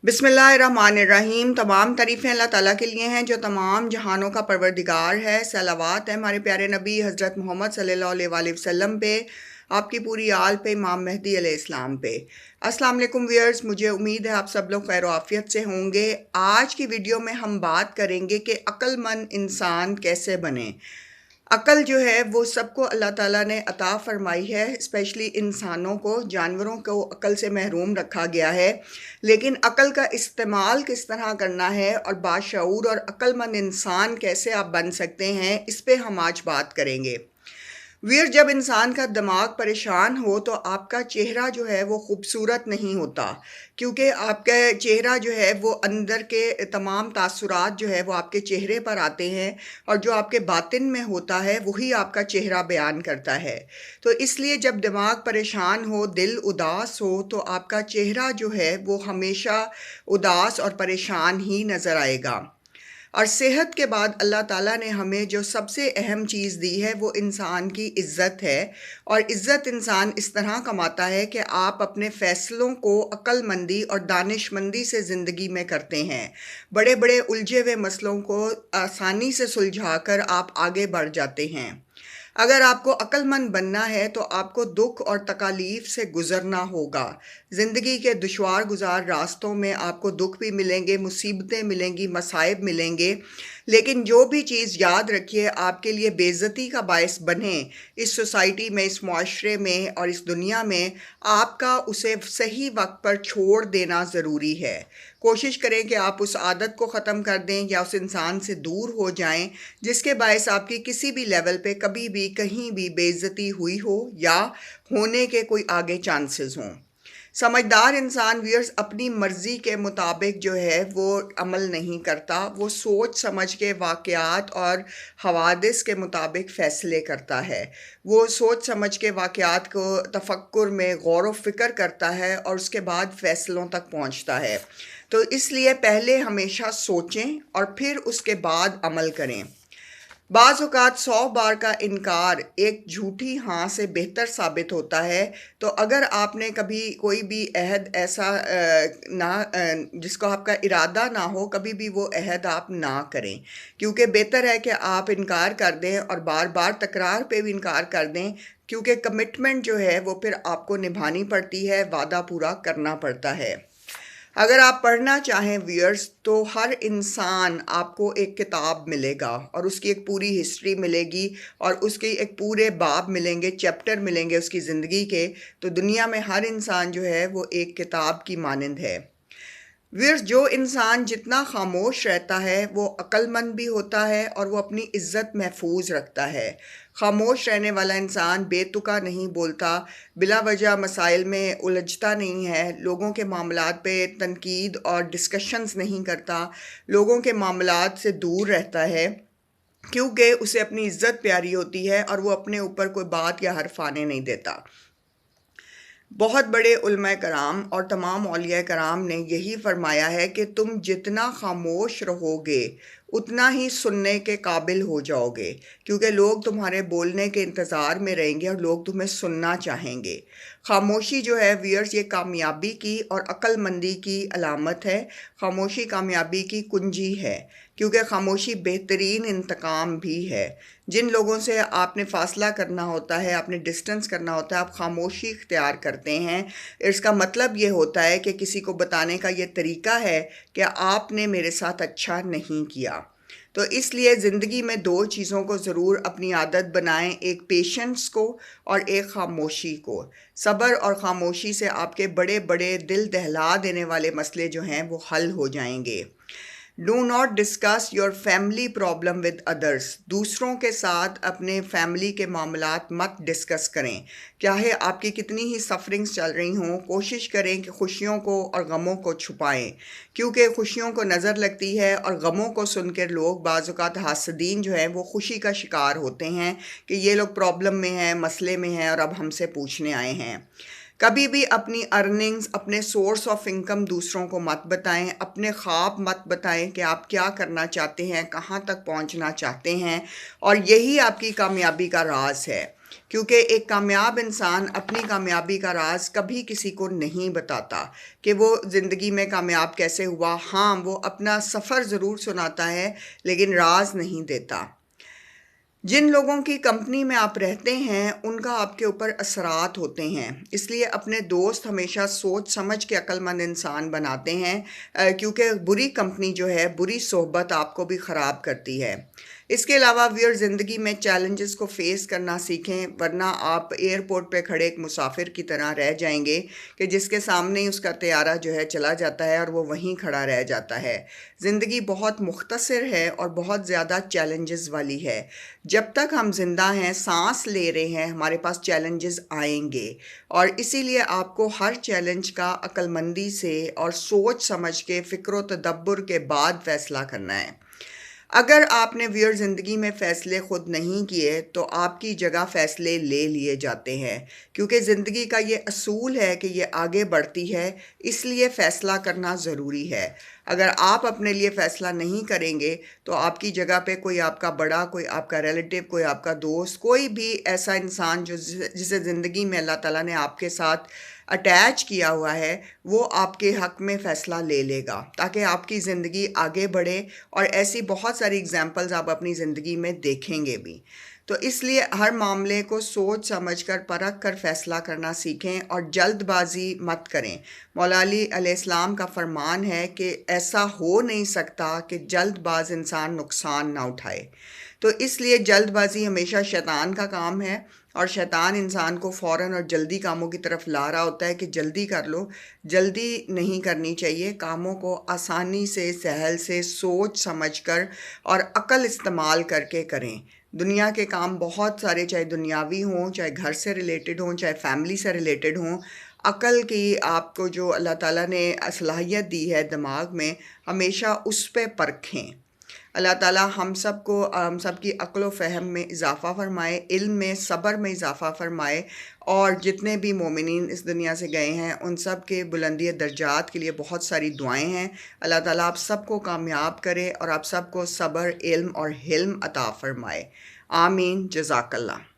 बिस्मिल्लाहिर्रहमानिर्रहीम। तमाम तारीफ़ें अल्लाह ताला के लिए हैं जो तमाम जहानों का परवरदिगार है। सलावत है हमारे प्यारे नबी हज़रत मोहम्मद सल्लल्लाहु अलैहि वसल्लम पे, आपकी पूरी आल पे, इमाम मेहदी अलैहिस्सलाम पे। अस्सलाम वालेकुम व्यूअर्स, मुझे उम्मीद है आप सब लोग खैर आफियत से होंगे। आज की वीडियो में हम बात करेंगे कि अक्लमंद इंसान कैसे बने। अकल जो है वो सबको अल्लाह ताला ने अता फ़रमाई है, स्पेशली इंसानों को, जानवरों को अकल से महरूम रखा गया है। लेकिन अकल का इस्तेमाल किस तरह करना है और बाशऊर और अक्लमंद इंसान कैसे आप बन सकते हैं, इस पे हम आज बात करेंगे। वीर, जब इंसान का दिमाग परेशान हो तो आपका चेहरा जो है वो खूबसूरत नहीं होता, क्योंकि आपका चेहरा जो है वो अंदर के तमाम तासुरात जो है वो आपके चेहरे पर आते हैं, और जो आपके बातिन में होता है वही आपका चेहरा बयान करता है। तो इसलिए जब दिमाग परेशान हो, दिल उदास हो, तो आपका चेहरा जो है वो हमेशा उदास और परेशान ही नज़र आएगा। और सेहत के बाद अल्लाह ताला ने हमें जो सबसे अहम चीज़ दी है वो इंसान की इज़्ज़त है। और इज़्ज़त इंसान इस तरह कमाता है कि आप अपने फ़ैसलों को अक्लमंदी और दानिशमंदी से ज़िंदगी में करते हैं। बड़े बड़े उलझे हुए मसलों को आसानी से सुलझाकर आप आगे बढ़ जाते हैं। अगर आपको अक्लमंद बनना है तो आपको दुख और तकालीफ से गुज़रना होगा। ज़िंदगी के दुश्वार गुज़ार रास्तों में आपको दुख भी मिलेंगे, मुसीबतें मिलेंगी, मसाइब मिलेंगे। लेकिन जो भी चीज़ याद रखिए आपके लिए बेइज्जती का बायस बने इस सोसाइटी में, इस मुआशरे में और इस दुनिया में, आपका उसे सही वक्त पर छोड़ देना ज़रूरी है। कोशिश करें कि आप उस आदत को ख़त्म कर दें या उस इंसान से दूर हो जाएं जिसके बायस आपकी किसी भी लेवल पे कभी भी कहीं भी बेइज्जती हुई हो या होने के कोई आगे चांसेस हों। समझदार इंसान व्यूअर्स अपनी मर्ज़ी के मुताबिक जो है वो अमल नहीं करता, वो सोच समझ के वाक़यात और हवादिस के मुताबिक फ़ैसले करता है। वो सोच समझ के वाक़यात को तफक्कुर में गौर व फ़िक्र करता है और उसके बाद फ़ैसलों तक पहुंचता है। तो इसलिए पहले हमेशा सोचें और फिर उसके बाद अमल करें। बाज़ औक़ात 100 बार का इनकार एक झूठी हाँ से बेहतर साबित होता है। तो अगर आपने कभी कोई भी अहद ऐसा जिसको आपका इरादा ना हो, कभी भी वो अहद आप ना करें, क्योंकि बेहतर है कि आप इनकार कर दें और बार बार तकरार पे भी इनकार कर दें, क्योंकि कमिटमेंट जो है वो फिर आपको निभानी पड़ती है, वादा पूरा करना पड़ता है। अगर आप पढ़ना चाहें व्यूअर्स, तो हर इंसान आपको एक किताब मिलेगा और उसकी एक पूरी हिस्ट्री मिलेगी और उसके एक पूरे बाब मिलेंगे, चैप्टर मिलेंगे उसकी ज़िंदगी के। तो दुनिया में हर इंसान जो है वो एक किताब की मानंद है। व्यूअर्स, जो इंसान जितना खामोश रहता है वो अक्लमंद भी होता है और वो अपनी इज़्ज़त महफूज रखता है। खामोश रहने वाला इंसान बेतुका नहीं बोलता, बिला वजह मसाइल में उलझता नहीं है, लोगों के मामलात पे तनकीद और डिस्कशंस नहीं करता, लोगों के मामलात से दूर रहता है, क्योंकि उसे अपनी इज़्ज़त प्यारी होती है और वो अपने ऊपर कोई बात या हर्फ आने नहीं देता। बहुत बड़े उलमा कराम और तमाम औलिया कराम ने यही फरमाया है कि तुम जितना खामोश रहोगे उतना ही सुनने के काबिल हो जाओगे, क्योंकि लोग तुम्हारे बोलने के इंतज़ार में रहेंगे और लोग तुम्हें सुनना चाहेंगे। खामोशी जो है व्यूअर्स, ये कामयाबी की और अक्लमंदी की अलामत है। खामोशी कामयाबी की कुंजी है, क्योंकि खामोशी बेहतरीन इंतकाम भी है। जिन लोगों से आपने फ़ासला करना होता है, आपने डिस्टेंस करना होता है, आप खामोशी इख्तियार करते हैं। इसका मतलब ये होता है कि किसी को बताने का ये तरीका है कि आपने मेरे साथ अच्छा नहीं किया। तो इसलिए ज़िंदगी में दो चीज़ों को ज़रूर अपनी आदत बनाएं, एक पेशेंस को और एक खामोशी को। सब्र और ख़ामोशी से आपके बड़े बड़े दिल दहला देने वाले मसले जो हैं वो हल हो जाएंगे। Do not discuss your family problem with others. दूसरों के साथ अपने फैमिली के मामलात मत डिस्कस करें। चाहे आपकी कितनी ही सफरिंग्स चल रही हों, कोशिश करें कि खुशियों को और गमों को छुपाएं, क्योंकि खुशियों को नज़र लगती है और गमों को सुनकर लोग बाज़ औक़ात हासदीन जो हैं वो खुशी का शिकार होते हैं कि ये लोग प्रॉब्लम में हैं, मसले में हैं और अब हमसे पूछने आए हैं। कभी भी अपनी अर्निंग्स, अपने सोर्स ऑफ इनकम दूसरों को मत बताएं, अपने ख्वाब मत बताएं कि आप क्या करना चाहते हैं, कहाँ तक पहुँचना चाहते हैं, और यही आपकी कामयाबी का राज है। کیونکہ ایک کامیاب انسان اپنی کامیابی کا راز کبھی کسی کو نہیں بتاتا کہ وہ زندگی میں کامیاب کیسے ہوا۔ ہاں، وہ اپنا سفر ضرور سناتا ہے لیکن راز نہیں دیتا۔ جن لوگوں کی کمپنی میں آپ رہتے ہیں ان کا آپ کے اوپر اثرات ہوتے ہیں، اس لیے اپنے دوست ہمیشہ سوچ سمجھ کے عقل مند انسان بناتے ہیں، کیونکہ بری کمپنی جو ہے، بری صحبت آپ کو بھی خراب کرتی ہے۔ اس کے علاوہ ویئر زندگی میں چیلنجز کو فیس کرنا سیکھیں، ورنہ آپ ایئرپورٹ پہ کھڑے ایک مسافر کی طرح رہ جائیں گے کہ جس کے سامنے ہی اس کا طیارہ جو ہے چلا جاتا ہے اور وہ وہیں کھڑا رہ جاتا ہے۔ زندگی بہت مختصر ہے اور بہت زیادہ چیلنجز والی ہے۔ جب تک ہم زندہ ہیں، سانس لے رہے ہیں، ہمارے پاس چیلنجز آئیں گے، اور اسی لیے آپ کو ہر چیلنج کا عقل مندی سے اور سوچ سمجھ کے فکر و تدبر کے بعد فیصلہ کرنا ہے۔ اگر آپ نے ویئر زندگی میں فیصلے خود نہیں کیے تو آپ کی جگہ فیصلے لے لیے جاتے ہیں، کیونکہ زندگی کا یہ اصول ہے کہ یہ آگے بڑھتی ہے، اس لیے فیصلہ کرنا ضروری ہے۔ اگر آپ اپنے لیے فیصلہ نہیں کریں گے تو آپ کی جگہ پہ کوئی آپ کا بڑا، کوئی آپ کا ریلیٹیو، کوئی آپ کا دوست، کوئی بھی ایسا انسان جسے زندگی میں اللہ تعالیٰ نے آپ کے ساتھ اٹیچ کیا ہوا ہے، وہ آپ کے حق میں فیصلہ لے لے گا تاکہ آپ کی زندگی آگے بڑھے، اور ایسی بہت ساری اگزامپلز آپ اپنی زندگی میں دیکھیں گے بھی۔ تو اس لیے ہر معاملے کو سوچ سمجھ کر پرکھ کر فیصلہ کرنا سیکھیں اور جلد بازی مت کریں۔ مولا علی علیہ السلام کا فرمان ہے کہ ایسا ہو نہیں سکتا کہ جلد باز انسان نقصان نہ اٹھائے۔ تو اس لیے جلد بازی ہمیشہ شیطان کا کام ہے، اور شیطان انسان کو فوراً اور جلدی کاموں کی طرف لا رہا ہوتا ہے کہ جلدی کر لو۔ جلدی نہیں کرنی چاہیے، کاموں کو آسانی سے، سہل سے، سوچ سمجھ کر اور عقل استعمال کر کے کریں۔ دنیا کے کام بہت سارے، چاہے دنیاوی ہوں، چاہے گھر سے ریلیٹڈ ہوں، چاہے فیملی سے ریلیٹڈ ہوں، عقل کی آپ کو جو اللہ تعالیٰ نے صلاحیت دی ہے دماغ میں، ہمیشہ اس پہ پرکھیں۔ اللہ تعالیٰ ہم سب کی عقل و فہم میں اضافہ فرمائے، علم میں، صبر میں اضافہ فرمائے، اور جتنے بھی مومنین اس دنیا سے گئے ہیں ان سب کے بلندی درجات کے لیے بہت ساری دعائیں ہیں۔ اللہ تعالیٰ آپ سب کو کامیاب کرے اور آپ سب کو صبر، علم اور حلم عطا فرمائے۔ آمین۔ جزاک اللہ۔